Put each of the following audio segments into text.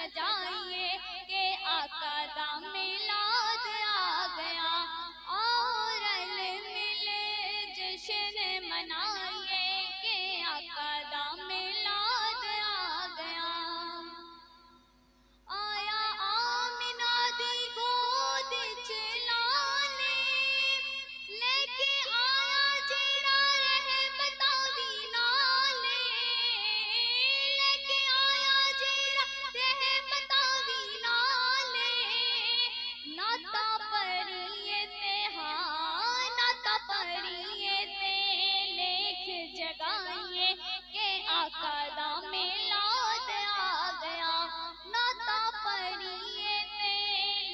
سجائیے کہ آقا دا میلاد آ گیا، اور مل جشن منائیے کہ آقا دا میلاد آ گیا۔ آیا آمنہ دی گود چلالے، لے کے آیا جیڑا رحمتاں دی نالے، لے کے آیا جیڑا رحمتاں دی نالے، ناتا پڑھیے تے ہاں ناتا پڑھیے تے لیکھ جگائیے کہ آقا دا میلاد آ گیا، ناتا پڑھیے تے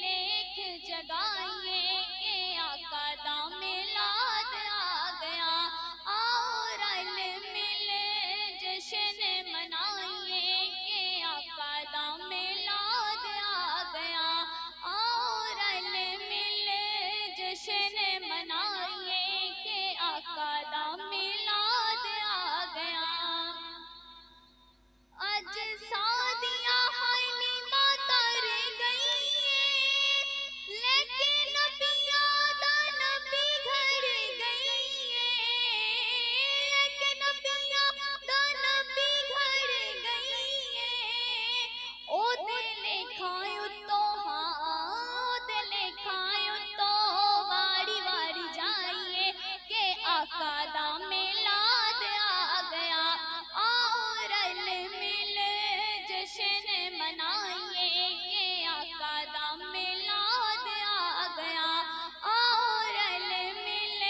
لیکھ جگائیے کہ آقا دا میلاد آ گیا، اور مل جشن منائیے کہ آقا دا میلاد آ گیا، اور مل جشن منائیے کہ آقا دا میلاد آ گیا۔ اج سادیاں حائلی ماتر گئی ہے، لیکن نبیاں دا نبی گھر گئی ہے، لیکن نبیاں دا نبی گھر گئی ہے، او دل کھائیں تو ہاں دل کھائیں تو واری واری جائیے کہ آقا دا میلاد آ گیا، اور مل جشن منائیے کہ آقا دا میلاد آ گیا، اور مل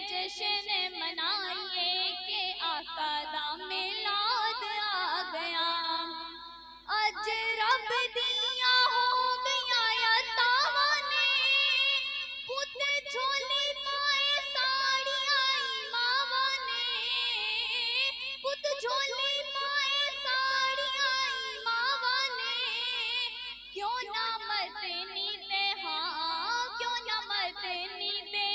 جشن منائیے کہ آقا دا میلاد آ گیا۔ اج رب دیاں ہو گیاں یتاواں نے، پت جھولی پائے ساڑیاں ماواں نے، پت جھولی پائے ساڑیاں ماواں نے، کیوں نہ مدنی دے ہاں کیوں نہ مدنی دے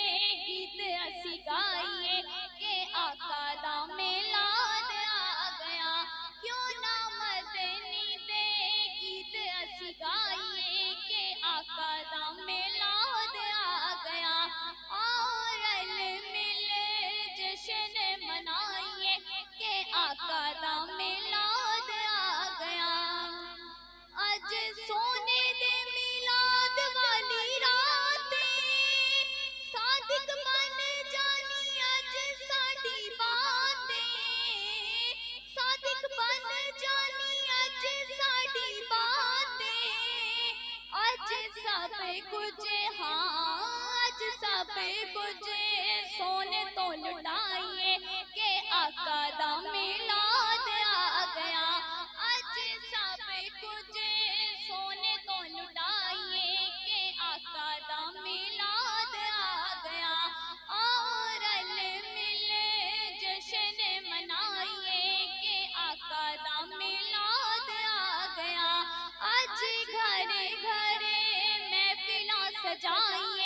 گیت اسی گائیے کہ آقا دا میلاد آ گیا، کیوں نہ مدنی دے گیت اسی گائیے کہ آقا دا میلاد آ گیا، اور مل جشن منائیے کہ آقا دا میلاد آ گیا۔ اج سونے دے میلاد والی رات صادق بن جانی اج ساڈی بات، صادق بن جانی اج ساڈی بات، اج سب کچھ ہاں اج سب کچھ سونے تو لٹائیے کہ آقا دا میلاد آ گیا، اج سب کچھ سونے تو لٹائیے کہ آقا دا میلاد آ گیا، اور مل جشن منائیے کہ آقا دا میلاد آ گیا۔ اج گھر گھر محفلاں سجائیے